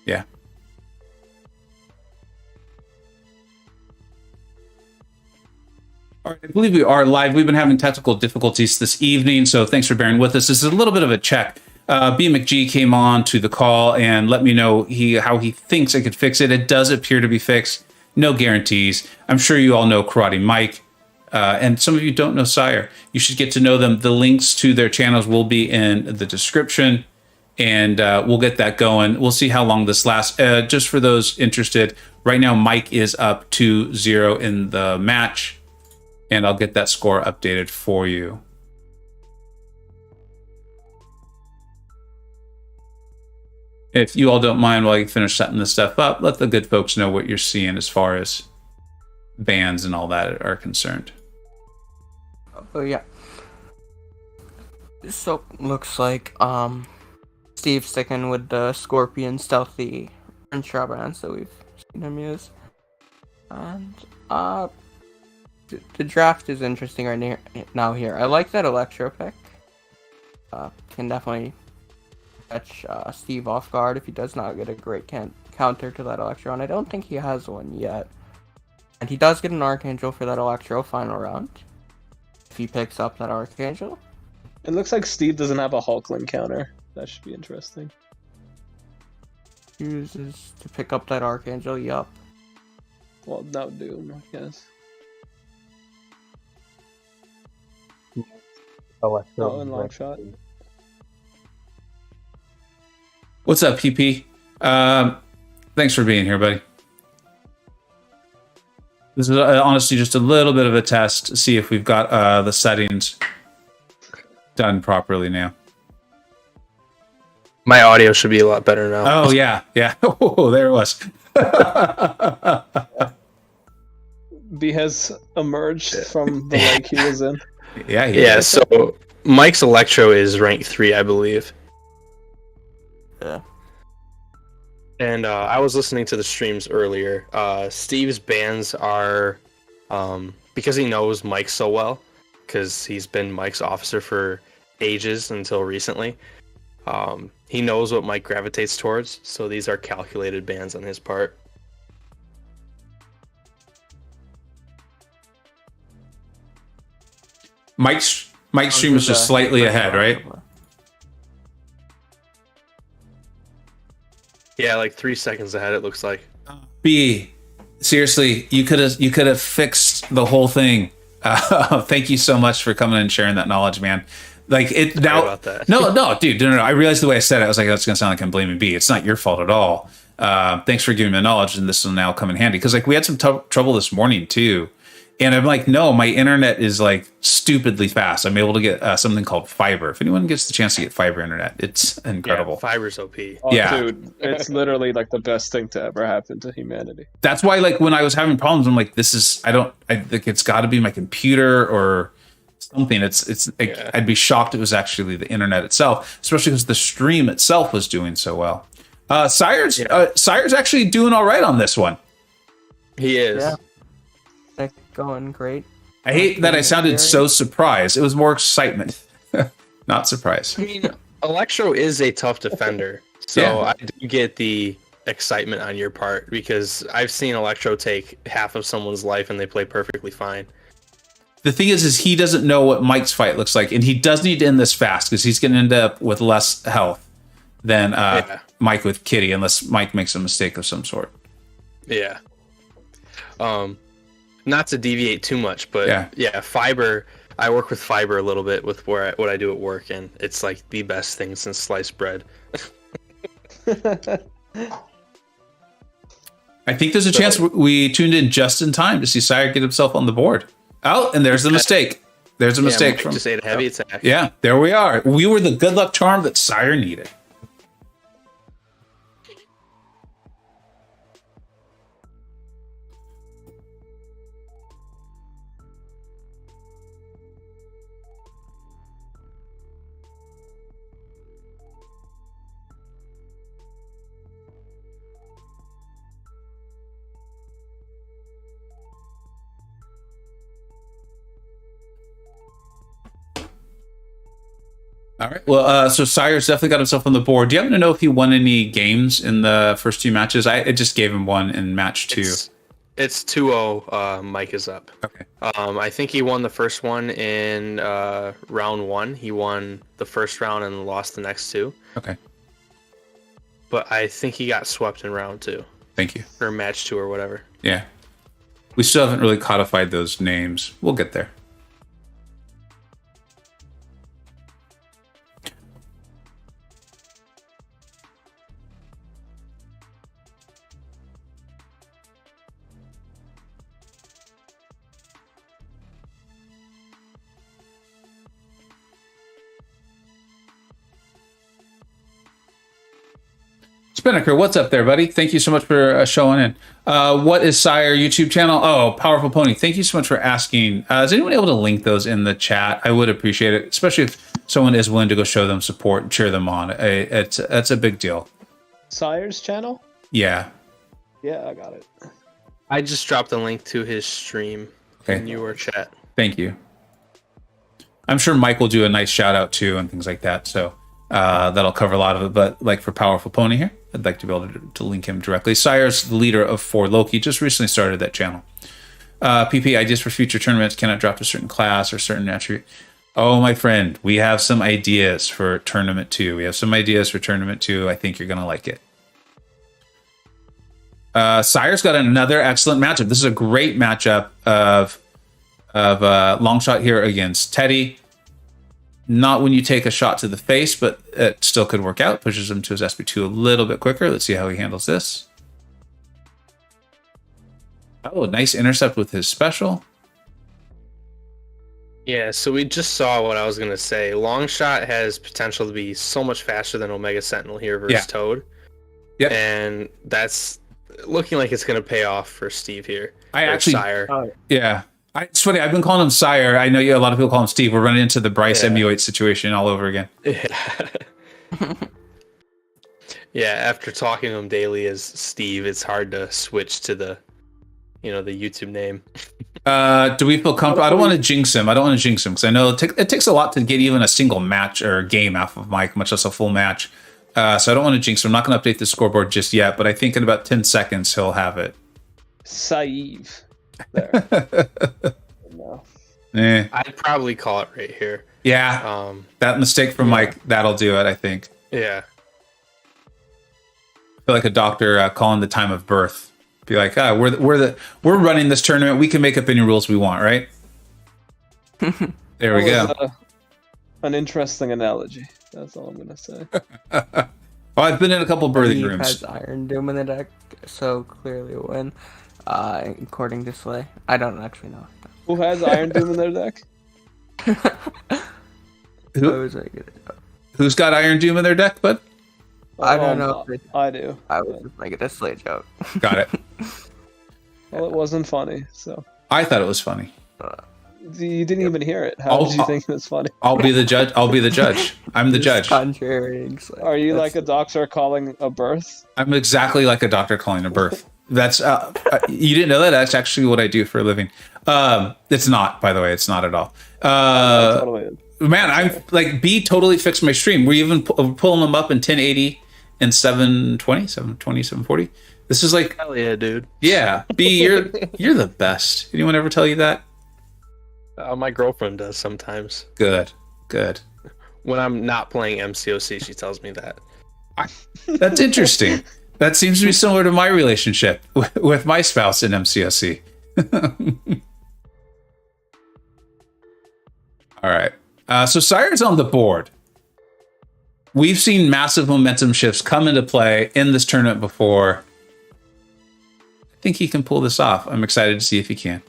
Yeah. All right, I believe we are live. We've been having technical difficulties this evening, so thanks for bearing with us. This is a little bit of a check. B McG came on to the call and let me know how he thinks I could fix it. It does appear to be fixed. No guarantees. I'm sure you all know Karate Mike, and some of you don't know Sciar. You should get to know them. The links to their channels will be in the description, and we'll get that going. We'll see how long this lasts. Just for those interested, right now Mike is up 2-0 in the match, and I'll get that score updated for you. If you all don't mind, while you finish setting this stuff up, let the good folks know what you're seeing as far as bans and all that are concerned. Oh yeah. So looks like Steve's sticking with the Scorpion stealthy French bands that we've seen him use. And the draft is interesting right now here. I like that Electro pick. Can definitely catch Steve off guard if he does not get a great counter to that Electro, and I don't think he has one yet. And he does get an Archangel for that Electro final round, if he picks up that Archangel. It looks like Steve doesn't have a Hulkling counter. That should be interesting. Chooses to pick up that Archangel, yup. Well, no Doom, I guess. Electro and long shot. What's up, PP? Thanks for being here, buddy. This is honestly just a little bit of a test to see if we've got the settings done properly now. My audio should be a lot better now. Oh, yeah. Oh, there it was. B has emerged from the lake he was in. Yeah. So Mike's Electro is rank 3, I believe. Yeah. And I was listening to the streams earlier. Steve's bans are because he knows Mike so well, because he's been Mike's officer for ages until recently. He knows what Mike gravitates towards, so these are calculated bans on his part. Mike's stream is just slightly ahead, right? Yeah, like 3 seconds ahead, it looks like. B, seriously, you could have fixed the whole thing. Thank you so much for coming and sharing that knowledge, man. Like it Sorry now. about that. No, dude, no. I realized the way I said it. I was like, that's gonna sound like I'm blaming B. It's not your fault at all. Thanks for giving me the knowledge, and this will now come in handy because like we had some trouble this morning too. And I'm like, no, my internet is like stupidly fast. I'm able to get something called fiber. If anyone gets the chance to get fiber internet, it's incredible. Yeah, fiber's OP. Oh, Yeah. dude, it's literally like the best thing to ever happen to humanity. That's why, like, when I was having problems, I'm like, I think it's got to be my computer or something. Yeah. I'd be shocked it was actually the internet itself, especially because the stream itself was doing so well. Sciar's actually doing all right on this one. He is. Yeah. That's going great. I hate that I sounded so surprised. It was more excitement, not surprise. I mean, Electro is a tough defender, so Yeah. I do get the excitement on your part because I've seen Electro take half of someone's life and they play perfectly fine. The thing is he doesn't know what Mike's fight looks like, and he does need to end this fast because he's going to end up with less health than Mike with Kitty, unless Mike makes a mistake of some sort. Yeah. Not to deviate too much, but yeah, fiber. I work with fiber a little bit with what I do at work, and it's like the best thing since sliced bread. I think there's a chance we tuned in just in time to see Sciar get himself on the board. Oh, and there's the mistake. There's a mistake Mike from just ate a heavy attack. Yeah, there we are. We were the good luck charm that Sciar needed. All right. Well, so Sciar's definitely got himself on the board. Do you happen to know if he won any games in the first 2 matches? I just gave him one in match 2. It's 2-0. Mike is up. Okay. I think he won the first one in round 1. He won the first round and lost the next 2. Okay. But I think he got swept in round 2. Thank you. Or match 2 or whatever. Yeah. We still haven't really codified those names. We'll get there. Spinnaker, what's up there, buddy? Thank you so much for showing in. What is Sciar YouTube channel? Oh, Powerful Pony. Thank you so much for asking. Is anyone able to link those in the chat? I would appreciate it, especially if someone is willing to go show them support and cheer them on. That's a big deal. Sciar's channel? Yeah. Yeah, I got it. I just dropped a link to his stream Okay. in your chat. Thank you. I'm sure Mike will do a nice shout out too and things like that. So that'll cover a lot of it. But like for Powerful Pony here, I'd like to be able to link him directly. Sciar's the leader of 4 Loki, just recently started that channel. PP, ideas for future tournaments cannot drop a certain class or certain attribute. Oh, my friend, we have some ideas for Tournament 2. I think you're going to like it. Sciar's got another excellent matchup. This is a great matchup of Longshot here against Teddy. Not when you take a shot to the face, but it still could work out. Pushes him to his SP2 a little bit quicker. Let's see how he handles this. Oh, nice intercept with his special. Yeah, so we just saw what I was going to say. Longshot has potential to be so much faster than Omega Sentinel here versus Toad. Yep. And that's looking like it's going to pay off for Steve here. Sciar. Yeah. It's funny. I've been calling him Sciar. I know a lot of people call him Steve. We're running into the Bryce MU8 situation all over again. Yeah. Yeah, after talking to him daily as Steve, it's hard to switch to the YouTube name. Do we feel comfortable? I don't want to jinx him because I know it takes a lot to get even a single match or game off of Mike, much less a full match. So I don't want to jinx him. I'm not going to update the scoreboard just yet, but I think in about 10 seconds he'll have it. Saive. There. No. I'd probably call it right here. Yeah. That mistake from Mike, that'll do it, I think. Yeah. I feel like a doctor calling the time of birth. Be like, we're running this tournament. We can make up any rules we want, right? There we go. An interesting analogy. That's all I'm gonna say. Well, I've been in a couple birthing He rooms. has Iron Doom in the deck, so clearly a win. According to Slay, I don't actually know. Who has Iron Doom in their deck? Who's got Iron Doom in their deck, bud? I don't know. I do. I was just making a Slay joke. Got it. Well, it wasn't funny, so. I thought it was funny. You didn't even hear it. How did you think it was funny? I'll be the judge. I'm the judge. Contrary. Are you like a doctor calling a birth? I'm exactly like a doctor calling a birth. That's you didn't know that? That's actually what I do for a living. It's not, by the way. It's not at all. Totally is. Man, I'm like B totally fixed my stream. We're even pulling them up in 1080 and 720, 740. This is like, hell yeah, dude. Yeah, B, you're the best. Anyone ever tell you that? My girlfriend does sometimes. Good. When I'm not playing MCoC, she tells me that. That's interesting. That seems to be similar to my relationship with my spouse in MCoC. All right. So Sciar's on the board. We've seen massive momentum shifts come into play in this tournament before. I think he can pull this off. I'm excited to see if he can.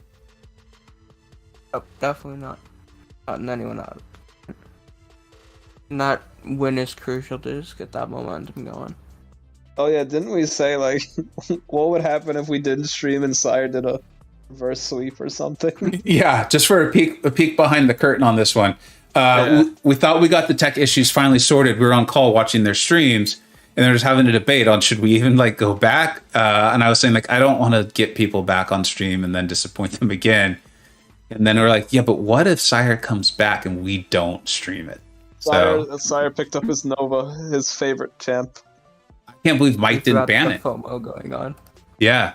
Oh, definitely not. Not anyone out. Not win is crucial to just get that momentum going. Oh yeah, didn't we say like what would happen if we didn't stream and Sciar did a reverse sweep or something? Yeah, just for a peek behind the curtain on this one. We thought we got the tech issues finally sorted. We were on call watching their streams, and they're just having a debate on should we even like go back. And I was saying like I don't want to get people back on stream and then disappoint them again. And then we're like, yeah, but what if Sciar comes back and we don't stream it? Sciar picked up his Nova, his favorite champ. I can't believe Mike didn't ban it. FOMO going on. Yeah.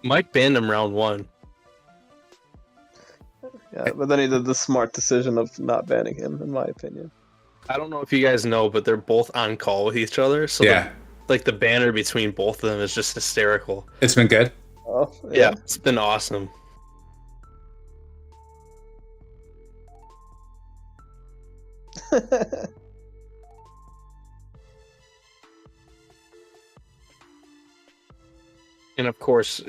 Mike banned him round 1. Yeah, but then he did the smart decision of not banning him, in my opinion. I don't know if you guys know, but they're both on call with each other. So Yeah. the banner between both of them is just hysterical. It's been good. Oh, Yeah, it's been awesome. And of course,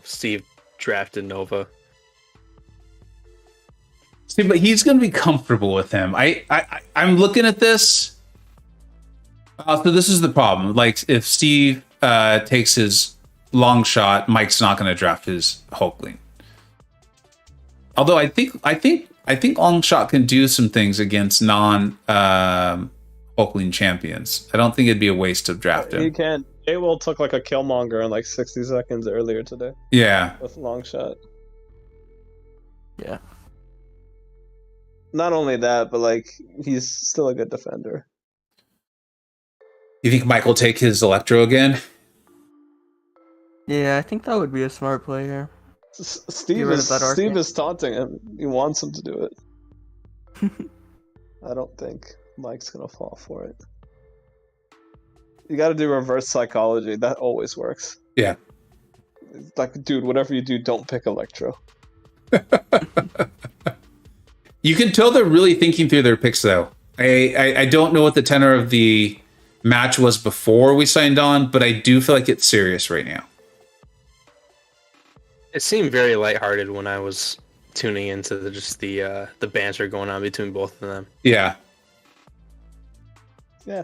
Steve drafted Nova. See, but he's going to be comfortable with him. I'm looking at this. So this is the problem. Like, if Steve takes his long shot, Mike's not going to draft his Hulkling. Although I think long shot can do some things against non Hulkling champions. I don't think it'd be a waste to draft him. He can. Will took like a Killmonger in like 60 seconds earlier today Yeah. with long shot. Yeah. Not only that, but like he's still a good defender. You think Mike will take his Electro again? Yeah, I think that would be a smart play here. Steve is taunting him. He wants him to do it. I don't think Mike's gonna fall for it. You got to do reverse psychology. That always works. Yeah. It's like, dude, whatever you do, don't pick Electro. You can tell they're really thinking through their picks, though. I don't know what the tenor of the match was before we signed on, but I do feel like it's serious right now. It seemed very lighthearted when I was tuning into the banter going on between both of them. Yeah. Yeah.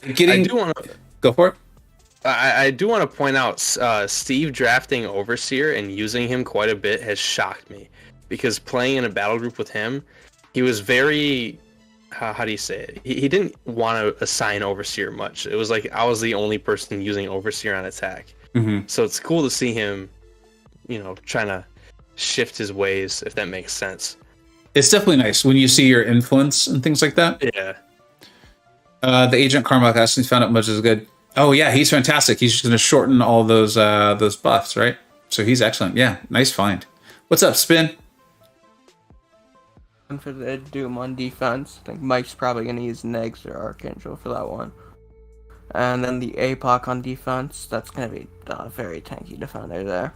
I do want to go for it. I do want to point out Steve drafting Overseer and using him quite a bit has shocked me, because playing in a battle group with him, he was very how do you say it? He didn't want to assign Overseer much. It was like I was the only person using Overseer on attack. Mm-hmm. So it's cool to see him, trying to shift his ways, if that makes sense. It's definitely nice when you see your influence and things like that. Yeah. The Agent Carmack asking found out much is good. Oh yeah, he's fantastic. He's just going to shorten all those buffs, right? So he's excellent. Yeah, nice find. What's up, Spin? And for the Doom on defense, I think Mike's probably going to use Negs or Archangel for that one. And then the APOC on defense, that's going to be a very tanky defender there.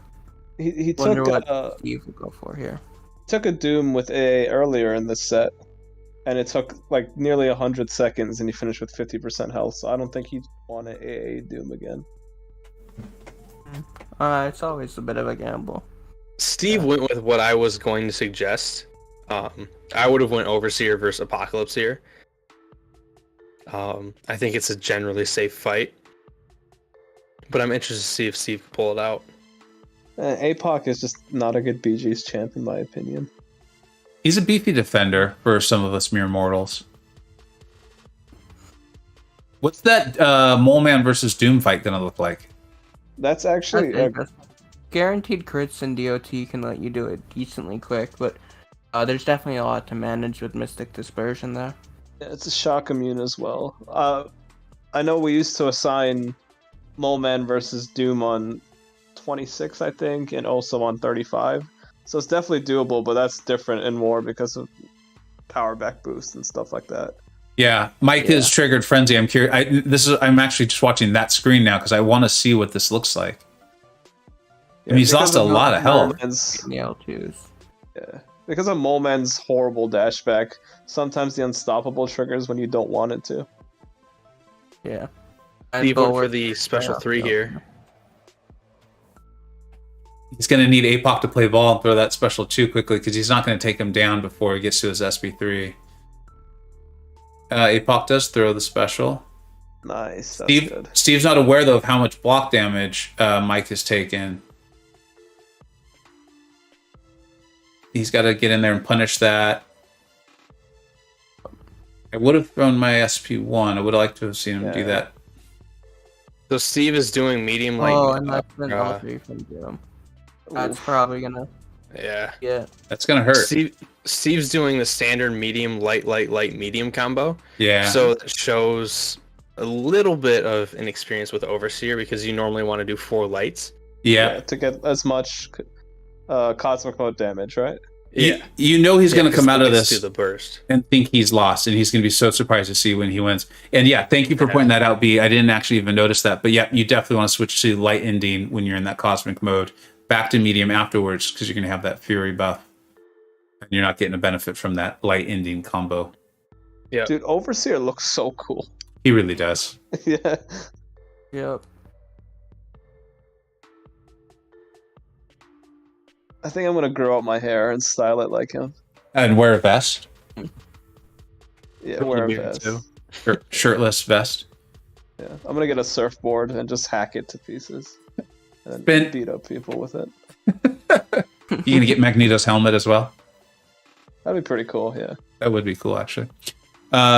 He Wonder took what Steve will go for here. Took a Doom with AA earlier in this set, and it took like nearly 100 seconds, and he finished with 50% health. So I don't think he'd want to AA Doom again. It's always a bit of a gamble. Steve went with what I was going to suggest. I would have went Overseer versus Apocalypse here. I think it's a generally safe fight, but I'm interested to see if Steve can pull it out. APOC is just not a good BG's champ, in my opinion. He's a beefy defender for some of us mere mortals. What's that Mole Man versus Doom fight gonna look like? That's actually guaranteed crits and DOT can let you do it decently quick, but there's definitely a lot to manage with Mystic Dispersion there. Yeah, it's a shock immune as well. I know we used to assign Mole Man versus Doom on 26, I think, and also on 35. So it's definitely doable, but that's different in war because of power back boost and stuff like that. Yeah, Mike has triggered Frenzy. I'm curious. I'm actually just watching that screen now because I want to see what this looks like. Yeah, he's lost a lot of health. Yeah, because of Mole Man's horrible dashback, sometimes the unstoppable triggers when you don't want it to. Yeah. Steve went for the special 3 here. He's going to need APOC to play ball and throw that special 2 quickly because he's not going to take him down before he gets to his SB3. APOC does throw the special. Nice. That's good. Steve's not aware, though, of how much block damage Mike has taken. He's got to get in there and punish that. I would have thrown my SP1. I would have liked to have seen him do that. So Steve is doing medium light. Oh, and that's been all 3 from Doom. That's probably gonna. Yeah. Yeah. That's gonna hurt. Steve's doing the standard medium, light, light, light, medium combo. Yeah. So it shows a little bit of inexperience with Overseer because you normally want to do 4 lights. Yeah. To get as much cosmic mode damage, right? Yeah. You know he's going to come out of Do this the burst. and think he's lost, and he's going to be so surprised to see when he wins. And yeah, thank you for pointing that out, B. I didn't actually even notice that. But yeah, you definitely want to switch to light ending when you're in that cosmic mode, back to medium afterwards, because you're going to have that fury buff. And you're not getting a benefit from that light ending combo. Yeah. Dude, Overseer looks so cool. He really does. Yeah. Yep. I think I'm gonna grow out my hair and style it like him. And wear a vest. Yeah, wear a vest. Too. Shirtless vest. Yeah, I'm gonna get a surfboard and just hack it to pieces, and Ben- beat up people with it. You gonna get Magneto's helmet as well? That'd be pretty cool. Yeah. That would be cool, actually.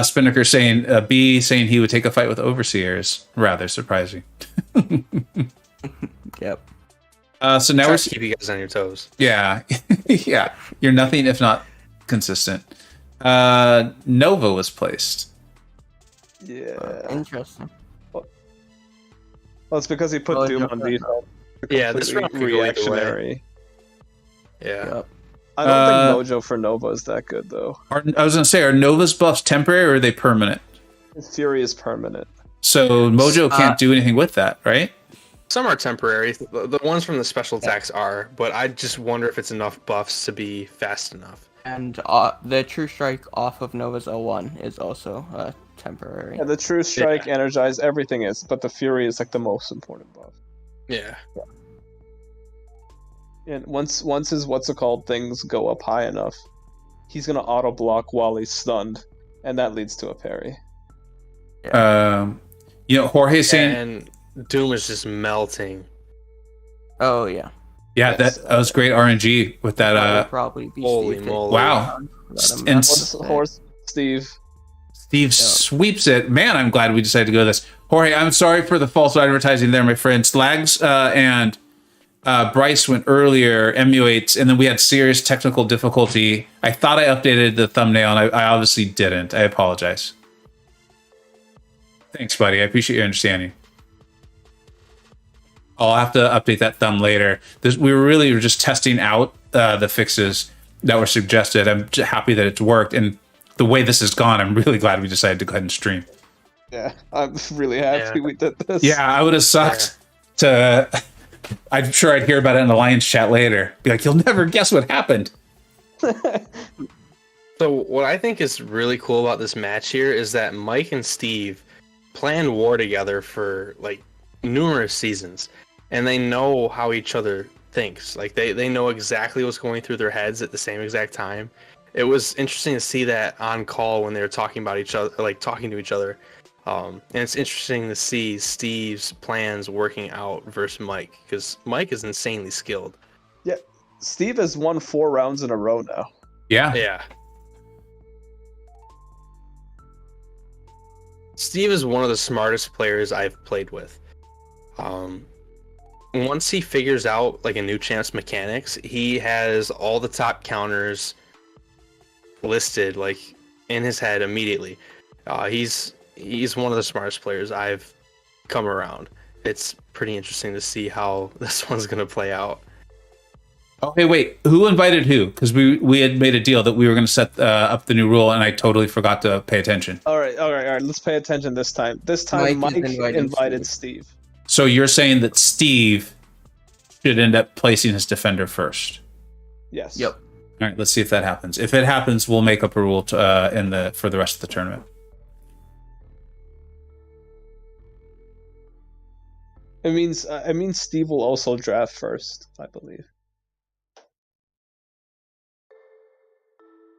Spinnaker saying B saying he would take a fight with Overseer is rather surprising. Yep. So now Try we're to keep you guys on your toes. yeah yeah. You're nothing if not consistent. Nova was placed. Yeah. Interesting. Well, it's because he put Well, Doom yeah. on defense. Yeah, this round could go either way. reactionary. Yeah. Yep. I don't think Mojo for Nova is that good though. I was gonna say, are Nova's buffs temporary or are they permanent? His Fury is permanent. So Mojo can't do anything with that, right? Some are temporary. The ones from the special attacks are, but I just wonder if it's enough buffs to be fast enough. And the True Strike off of Nova's 01 is also temporary. Yeah, the True Strike, Energize, everything is, but the Fury is like the most important buff. Yeah. And once his things go up high enough, he's gonna auto block while he's stunned, and that leads to a parry. Jorge saying, And Doom is just melting. Oh yeah. yeah, Yes. that was great RNG with That that. would probably be holy Steve moly. Wow. And Horse Steve. Steve sweeps it. Man, I'm glad we decided to go this. Jorge, I'm sorry for the false advertising there, my friend. Slags and Bryce went earlier, MU8s, and then we had serious technical difficulty. I thought I updated the thumbnail, and I obviously didn't. I apologize. Thanks, buddy. I appreciate your understanding. I'll have to update that thumb later. We were just testing out the fixes that were suggested. I'm happy that it's worked, and the way this has gone, I'm really glad we decided to go ahead and stream. Yeah, I'm really happy we did this. Yeah, I would have sucked to... I'm sure I'd hear about it in the Lions chat later. Be like, you'll never guess what happened. So what I think is really cool about this match here is that Mike and Steve planned war together for like numerous seasons, and they know how each other thinks. Like they know exactly what's going through their heads at the same exact time. It was interesting to see that on call when they were talking about each other, like talking to each other. And it's interesting to see Steve's plans working out versus Mike, because Mike is insanely skilled. Yeah, Steve has won 4 rounds in a row now. Yeah. Yeah. Steve is one of the smartest players I've played with. Once he figures out like a new champ's mechanics, he has all the top counters listed like in his head immediately. He's one of the smartest players I've come around. It's pretty interesting to see how this one's gonna play out. Oh, hey, wait. Who invited who? Because we had made a deal that we were going to set up the new rule, and I totally forgot to pay attention. All right. Let's pay attention this time. This time, Mike invited Steve. So you're saying that Steve should end up placing his defender first. Yes. Yep. All right, let's see if that happens. If it happens, we'll make up a rule for the rest of the tournament. It means Steve will also draft first, I believe.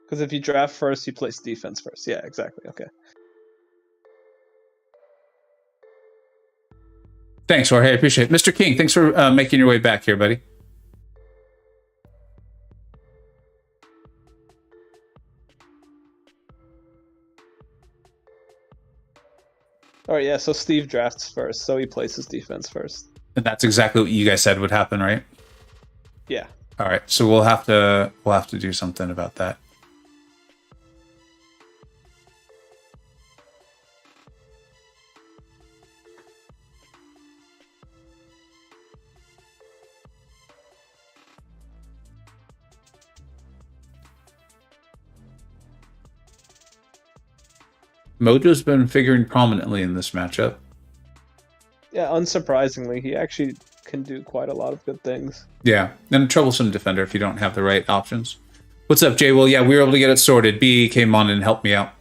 Because if you draft first, you place defense first. Yeah, exactly. Okay. Thanks, Jorge. I appreciate it. Mr. King, thanks for making your way back here, buddy. All right, yeah, so Steve drafts first, so he places defense first. And that's exactly what you guys said would happen, right? Yeah. All right, so we'll have to do something about that. Mojo's been figuring prominently in this matchup. Yeah, unsurprisingly, he actually can do quite a lot of good things. Yeah, and a troublesome defender if you don't have the right options. What's up, Jay? Well, yeah, we were able to get it sorted. B came on and helped me out.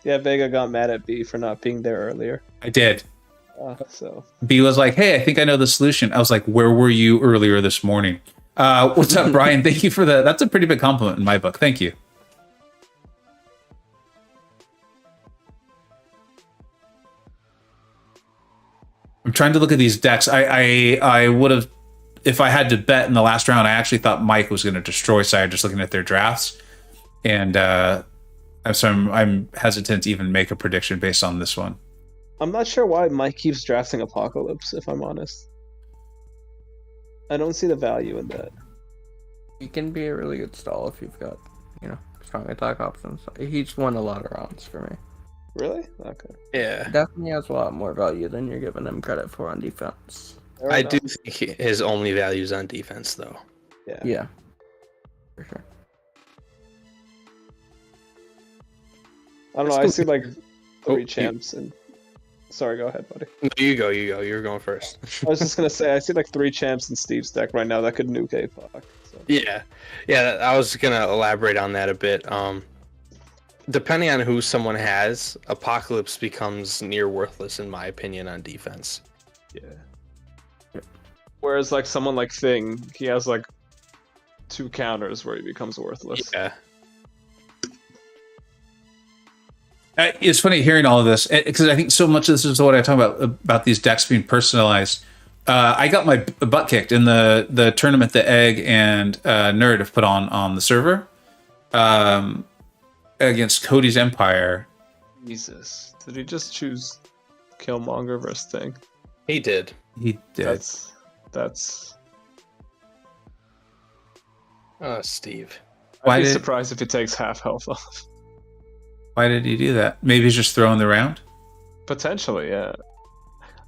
Yeah, Vega got mad at B for not being there earlier. I did. So B was like, hey, I think I know the solution. I was like, where were you earlier this morning? What's up, Brian? Thank you for that. That's a pretty big compliment in my book. Thank you. I'm trying to look at these decks. I would have, if I had to bet in the last round, I actually thought Mike was going to destroy Sciar just looking at their drafts. And I'm hesitant to even make a prediction based on this one. I'm not sure why Mike keeps drafting Apocalypse, if I'm honest. I don't see the value in that. He can be a really good stall if you've got, strong attack options. He's won a lot of rounds for me. Really? Okay. Yeah. Definitely has a lot more value than you're giving him credit for on defense. Fair I enough. do think his only value is on defense, though. Yeah. Yeah. For sure. I don't know. I see like Oh, 3 champs and. Sorry, go ahead, buddy. No, you go. You were going first. I was just gonna say I see like 3 champs in Steve's deck right now that could nuke APOC. So. Yeah. I was gonna elaborate on that a bit. Depending on who someone has, Apocalypse becomes near worthless in my opinion on defense. Yeah. Whereas like someone like Thing, he has like 2 counters where he becomes worthless. Yeah. It's funny hearing all of this because I think so much of this is what I talk about these decks being personalized. I got my butt kicked in the tournament that Egg and Nerd have put on the server against Cody's Empire. Jesus, did he just choose Killmonger versus Thing? He did. He did. That's. Oh, Steve. Why I'd be did- surprised if he takes half health off. Why did he do that? Maybe he's just throwing the round. Potentially, yeah.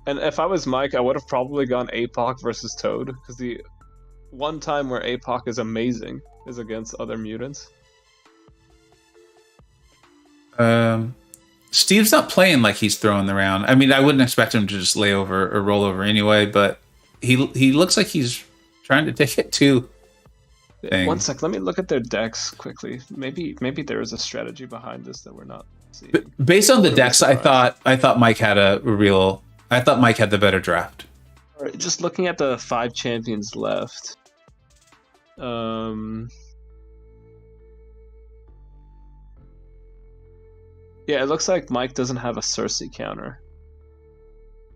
And if I was Mike, I would have probably gone APOC versus Toad, because the one time where APOC is amazing is against other mutants. Steve's not playing like he's throwing the round. I mean, I wouldn't expect him to just lay over or roll over anyway, but he looks like he's trying to take it too. Thing. One sec, let me look at their decks quickly. Maybe there is a strategy behind this that we're not seeing. Based on the Wouldn't be decks, I surprised. thought Mike had I thought Mike had the better draft. All right, just looking at the 5 champions left. Yeah, it looks like Mike doesn't have a Cersei counter.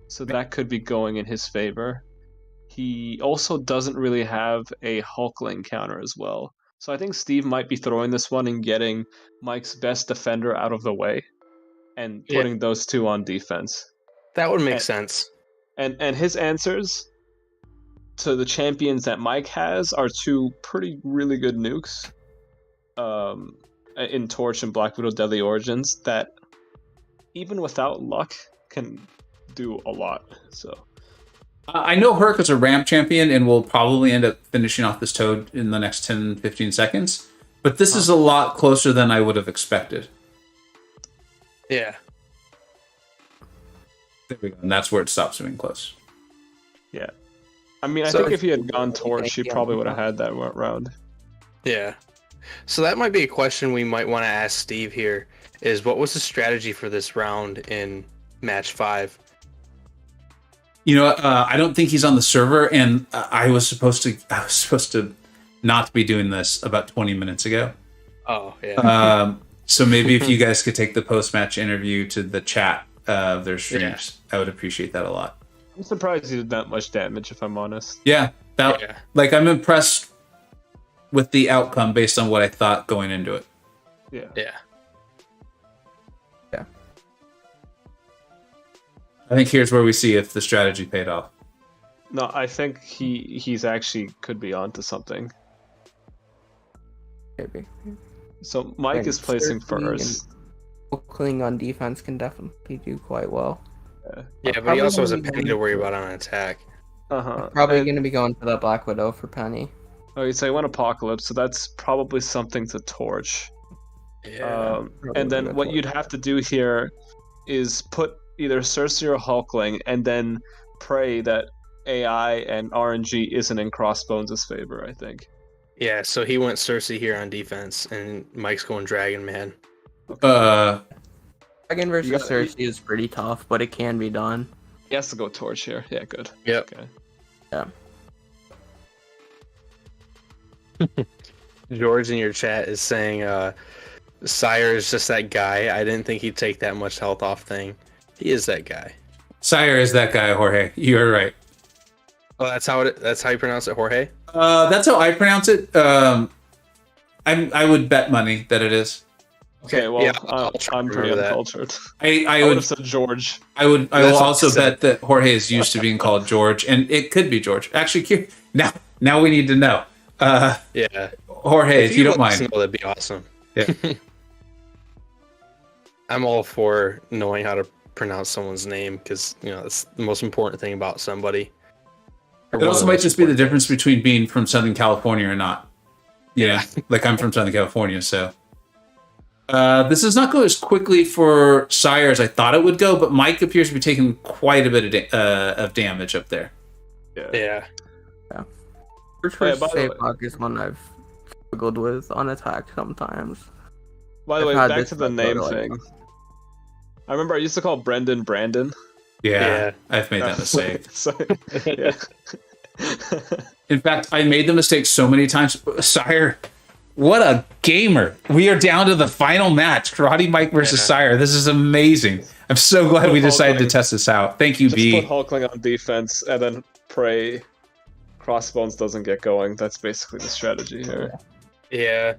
So that could be going in his favor. He also doesn't really have a Hulkling counter as well. So I think Steve might be throwing this one and getting Mike's best defender out of the way and putting those 2 on defense. That would make sense. And his answers to the champions that Mike has are 2 really good nukes. In Torch and Black Widow Deadly Origins that even without luck can do a lot. So I know Herc is a ramp champion and will probably end up finishing off this Toad in the next 10-15 seconds, but this is a lot closer than I would have expected. Yeah. There we go. And that's where it stops being close. yeah, I mean, I So think if if he had gone Torch, he probably would have had that round. Yeah. So that might be a question we might want to ask Steve here is what was the strategy for this round in match 5? You know, I don't think he's on the server, and I was supposed to not be doing this about 20 minutes ago. Oh, yeah. So maybe if you guys could take the post-match interview to the chat of their streams, I would appreciate that a lot. I'm surprised he did that much damage, if I'm honest. Yeah, Yeah. like I'm impressed with the outcome based on what I thought going into it. Yeah. Yeah. I think here's where we see if the strategy paid off. No, I think he's actually could be onto something. Maybe. So Mike is placing first. Hulkling on defense can definitely do quite well. Yeah, but he Probably also has a gonna be penny to worry about on attack. Uh-huh. Probably And- going to be going for that Black Widow for Penny. Oh, so you went Apocalypse, so that's probably something to torch. And then what you'd have to do here is put either Cersei or Hulkling, and then pray that AI and RNG isn't in Crossbones' favor, I think. Yeah, so he went Cersei here on defense, and Mike's going Dragon Man. Dragon versus Cersei is pretty tough, but it can be done. He has to go torch here. Yeah, good. Yep. Okay. Yeah. George in your chat is saying Sciar is just that guy. I didn't think he'd take that much health off thing. He is that guy. Sciar is that guy, Jorge. You're right. Oh, that's how you pronounce it, Jorge? That's how I pronounce it. I would bet money that it is. Okay, well, Yeah, I'm pretty uncultured. I would would have said George. I will That's what also I said. bet that Jorge is used to being called George, and it could be George. Actually, now we need to know. Yeah. Jorge, if you don't let us mind. know, that'd be awesome. Yeah. I'm all for knowing how to pronounce someone's name because that's the most important thing about somebody. It also might just be the difference between being from Southern California or not. Yeah, like I'm from Southern California, so. This does not go as quickly for Sciar as I thought it would go, but Mike appears to be taking quite a bit of damage up there. Yeah. First Savelock is one I've struggled with on attack sometimes. By the way, back to the name thing. I remember I used to call Brendan Brandon. Yeah. I've made that mistake. Yeah. In fact, I made the mistake so many times. Sciar, what a gamer. We are down to the final match. Karate Mike versus Sciar. This is amazing. I'm so glad we decided to test this out. Thank you, B. Just put Hulkling on defense and then pray Crossbones doesn't get going. That's basically the strategy here. Yeah.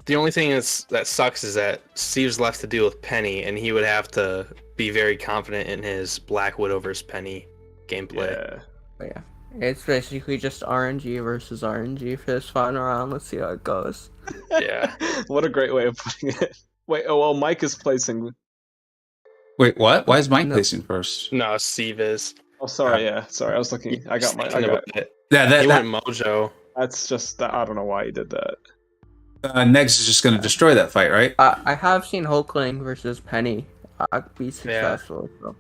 The only thing that sucks is that Steve's left to deal with Penny, and he would have to be very confident in his Black Widow versus Penny gameplay. Yeah. It's basically just RNG versus RNG for this final round. Let's see how it goes. Yeah. What a great way of putting it. Wait, Mike is placing. Wait, what? Why is Mike placing first? No, Steve is. Oh, sorry. Yeah, sorry. I was looking. I got it. Yeah, he went Mojo. That's just. I don't know why he did that. Negs is just going to destroy that fight, right? I have seen Hulkling versus Penny be successful. So.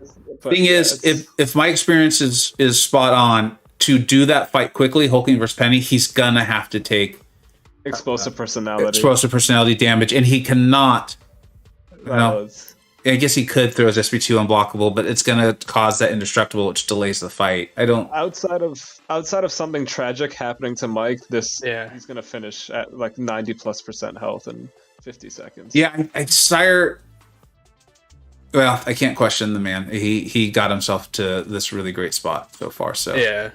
Thing is, if my experience is spot on, to do that fight quickly, Hulkling versus Penny, he's gonna have to take explosive personality damage, and he cannot. I guess he could throw his SB2 unblockable, but it's gonna cause that indestructible, which delays the fight. I don't. Outside of something tragic happening to Mike, he's gonna finish at like 90+% health in 50 seconds. Yeah, Sciar. Well, I can't question the man. He got himself to this really great spot so far. So yeah.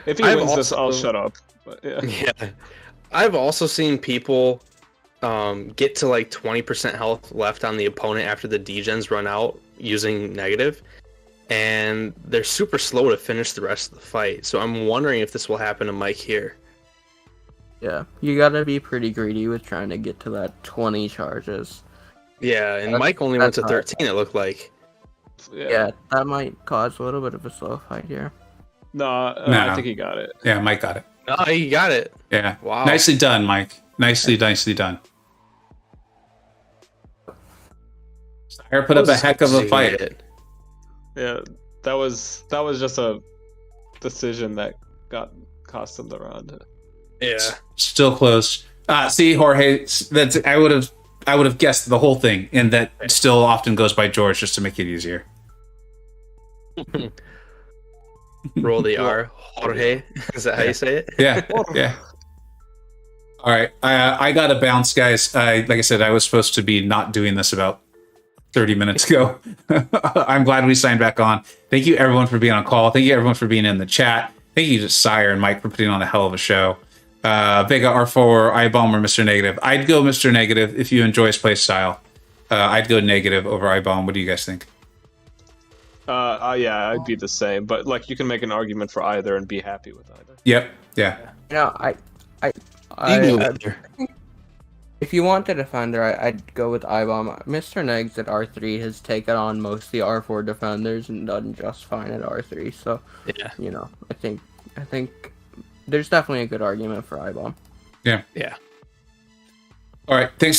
If he wins this, I'll shut up. But yeah. I've also seen people get to like 20% health left on the opponent after the degens run out using negative, and they're super slow to finish the rest of the fight. So I'm wondering if this will happen to Mike here. Yeah, you gotta be pretty greedy with trying to get to that 20 charges. Yeah, and Mike only went to 13, it looked like. Yeah, that might cause a little bit of a slow fight here. No, I think he got it. Yeah, Mike got it. No, he got it. Yeah. Wow. Nicely done, Mike. Nicely done. Sciar put up a heck of a fight. Yeah, that was just a decision that cost him the round. Yeah. Still close. See, Jorge, I would have guessed the whole thing, and that still often goes by George just to make it easier. Roll the R, Jorge. Is that how you say it? Yeah. All right, I got to bounce, guys. Like I said, I was supposed to be not doing this about 30 minutes ago. I'm glad we signed back on. Thank you, everyone, for being on call. Thank you, everyone, for being in the chat. Thank you to Sciar and Mike for putting on a hell of a show. Vega, R4, iBomb, or Mr. Negative? I'd go Mr. Negative if you enjoy his play style. I'd go Negative over iBomb. What do you guys think? Yeah, I'd be the same, but like you can make an argument for either and be happy with either. Yep. Yeah. If you want the defender, I'd go with iBomb. Mr. Negs at R3 has taken on most of the R4 defenders and done just fine at R3. So, yeah, I think there's definitely a good argument for I-Bomb. Yeah. Yeah. All right. Thank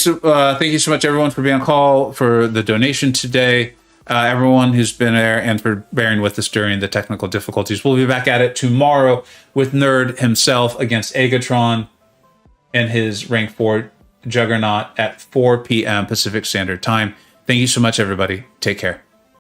you so much, everyone, for being on call, for the donation today. Everyone who's been there and for bearing with us during the technical difficulties. We'll be back at it tomorrow with Nerd himself against Agatron and his rank 4 Juggernaut at 4 p.m. Pacific Standard Time. Thank you so much, everybody. Take care.